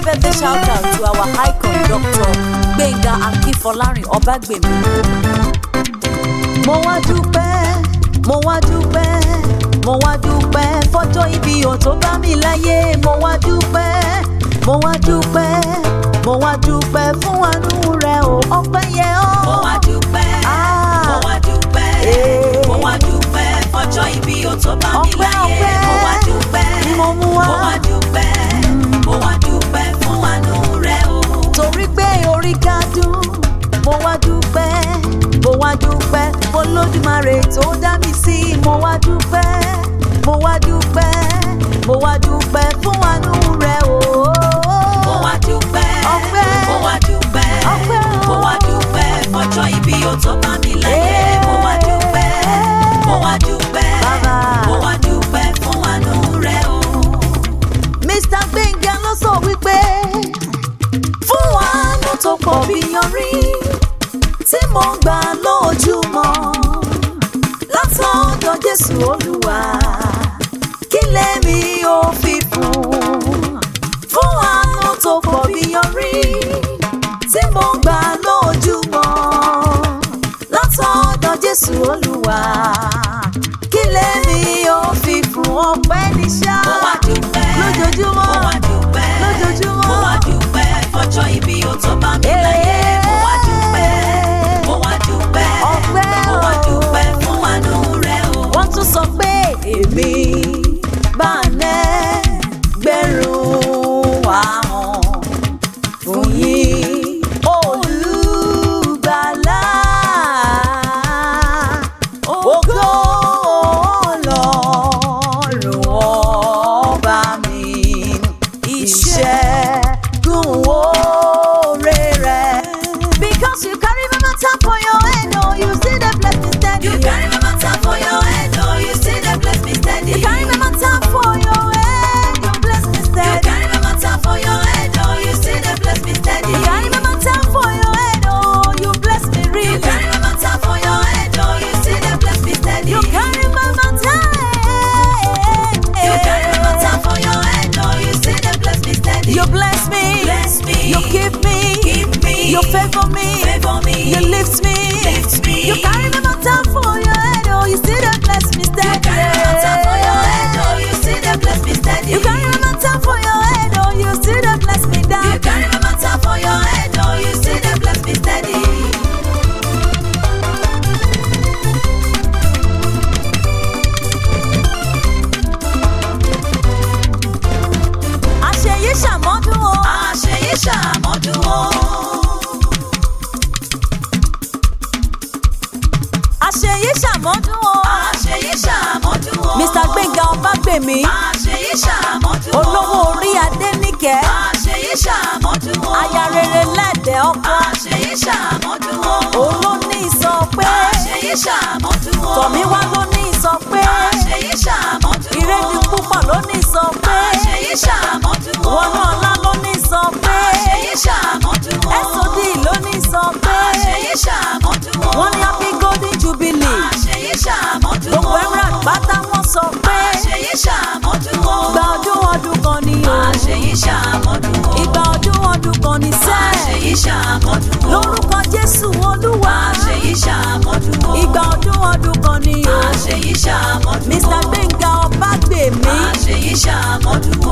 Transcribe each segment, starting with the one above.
Happy birthday shout out to our icon Dr. Gbenga Obagbemi. Mo wá dúpẹ́, mo wá dúpẹ́, mo wá dúpẹ́ fọ́jọ́ ìbí o tó bá mi láyé. Mo wá dúpẹ́, mo wá dúpẹ́, mo wá dúpẹ́ fún àánú rẹ o, ọpẹ́ yẹ ọ́. Mo wá dúpẹ́, mo wá dúpẹ́, mo wá dúpẹ́ fọ́jọ́ ìbí o tó bá mi láyé. Mo wá dúpẹ́, mo wá dúpẹ́, mo wá dúpẹ́ fún àánú rẹ o. Torí pé orí kádùn, mo wá dúpẹ́, mo wá dúpẹ́ Olódùmarè tó dá mi sí. Mo wá dúpẹ́, mo wá dúpẹ́, mo wá dúpẹ́ fún àánú rẹ o. Mo wá dúpẹ́, mo wá dúpẹ́, mo wá dúpẹ́ fọ́jọ́ ìbí o tó bá mi láyé. Mo wá dúpẹ́, mo wá dúpẹ́, mo wá dúpẹ́ fún àánú rẹ o. Mr. Gbenga ló sọ wípé fún àánú tó pọ̀ bí yanrìn tí mo ń gbà lójúmọ́ látọ̀dọ̀ Jésù Olúwa, kí lèmi ò fi fún àánú tó pọ̀ bí yanrìn tí mo ń gbà lójúmọ́ látọ̀dọ̀ Jésù Olúwa, kí lèmi ò fi fún ọpẹ́ ní ṣá. Mo wá dúpẹ́ lójoojúmọ́, mo wá dúpẹ́ lójoojúmọ́, mo wá dúpẹ́ fọ́jọ́ ìbí o tó bá mi láyé. Mo wá dúpẹ́, mo wá dúpẹ́, ọpẹ́ mo wá dúpẹ́ fún àánú rẹ o. Wọ́n tún sọ pé èmi bá nẹ́ gbẹ̀rún ahọ́n fún yín Olùgbàlà, ògo Ọlọ́run ọba mi, ìṣẹ́gun oore rẹ. Because you carry my matter for your head, oh, you still dey bless me steady. You carry my matter for your head, oh, you still dey bless me steady. You carry my matter for your head, you bless me You steady. carry my matter for your head, oh, you still dey bless me steady. You carry my matter for your head, oh, you bless me You really. carry my matter for your head, oh, you still dey bless me steady. You carry my matter. You carry my matter for your head, oh, you still dey bless me steady. You bless me. Bless me. You keep me. Keep me. You favor me. Favor me. You lift me. Lift me. You carry my matter for your head, oh, you still dey bless me steady. You carry my matter for your head, oh, you still dey bless me steady. You carry my matter for your head, oh, you still dey bless me down. You carry my matter for your head, oh, you still dey bless me steady. Àṣeyí ṣàmọ́dún o. Àṣeyí ṣàmọ́dún o. Àṣeyí ṣàmọ́dún o. Àṣeyí ṣàmọ́dún o. Mr. Gbenga Obagbemi, Àṣeyí ṣàmọ́dún o. olówó orí Adéníkẹ́, Àṣeyí ṣàmọ́dún o. aya rere lẹ́dẹ̀ ọkọ. Àṣeyí ṣàmọ́dún o. Òun ló ní sọ pé Àṣeyí ṣàmọ́dún o. Tọ̀míwá ló ní sọ pé Àṣeyí ṣàmọ́dún o. Ìrèdí púpọ̀ ló ní sọ pé Àṣeyí ṣàmọ́dún o. Wọnú ọlá ló ní sọ pé Àṣeyí ṣàmọ́dún o. SOD ló ní sọ pé Àṣeyí ṣàmọ́dún o. wọ́n ní happy golden jubilee. Àṣeyí ṣàmọ́dún o. Gbogbo emirate pátá wọ́n sọ pé Àṣeyí ṣàmọ́dún o. ìgbà ọdún kan ni o. Àṣeyí ṣàmọ́dún o. Ìgbà ọdún kan ni sẹ́. Àṣeyí ṣàmọ́dún o. Lórúkọ Jésù Olúwa. Àṣeyí ṣàmọ́dún o. Ìgbà ọdún kan ni o. Àṣeyí ṣàmọ́dún o. Mr. Gbenga Obagbemi, Àṣeyí ṣàmọ́dún o.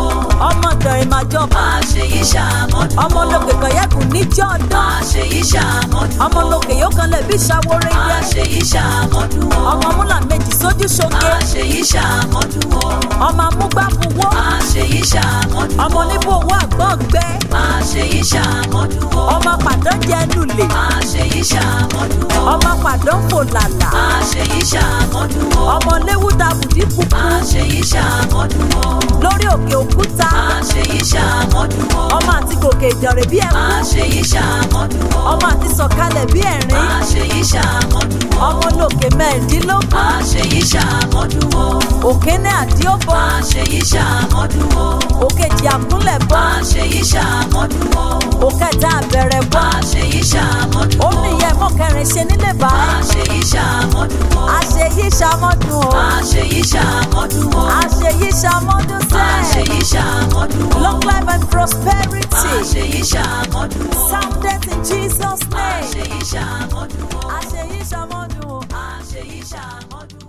ọmọ dọ̀rẹ̀ májọba, Àṣeyí ṣàmọ́dún o. ọmọ lókè kọ̀yẹ́kùn níjọ́ ọdún, Àṣeyí ṣàmọ́dún o. ọmọ lókè yóò kan lẹ̀ bí ṣàwórẹ́ yẹ, Àṣeyí ṣàmọ́dún o. ọmọ múlà méjì sójú ṣoge, Àṣeyí ṣàmọ́dún o. ọmọ amúgbábuwó, Àṣeyí ṣàmọ́dún o. ọmọ oníbò owó àgbọ̀n gbẹ, Àṣeyí ṣàmọ́dún o. ọmọ pàdán jẹ lulẹ̀, Àṣeyí ṣàmọ́dún o. ọmọ pàdán fò làlà, Àṣeyí ṣàmọ́dún o. ọmọ léwu dàbùdí kúkú Àṣeyí ṣàmọ́dún o. lórí òkè òkúta, Àṣeyí ṣàmọ́dún o. ọmọ àti gòkè ìdànrè bí ẹ̀kú, Àṣeyí ṣàmọ́dún o. ọmọ àti sọ̀kalẹ̀ bí ẹ̀rín, Àṣeyí ṣàmọ́dún o. ọmọ lókè mẹ́rìndínlógún, Àṣeyí ṣàmọ́dún o. òkè ní àdíọ́bọ̀, Àṣeyí ṣàmọ́dún o. òkèjì àkúnlẹ̀ bọ́, Àṣeyí ṣàmọ́dún o. òkẹta àbẹ̀rẹ̀ bọ́, Àṣeyí ṣàmọ́dún ó o. níyẹn mọ́kẹrin ṣe nílé báyìí. Àṣeyí ṣàmọ́dún o. Àṣeyí ṣàmọ́dún o. Àṣeyí ṣàmọ́dún o. Àṣeyí ṣàmọ́dún sẹ́. Àṣeyí ṣàmọ́dún o. long life and prosperity. Àṣeyí ṣàmọ́dún o. Sounded in Jesus' name. Àṣeyí ṣàmọ́dún o. Àṣeyí ṣàmọ́dún o. Àṣeyí ṣàmọ́dún o.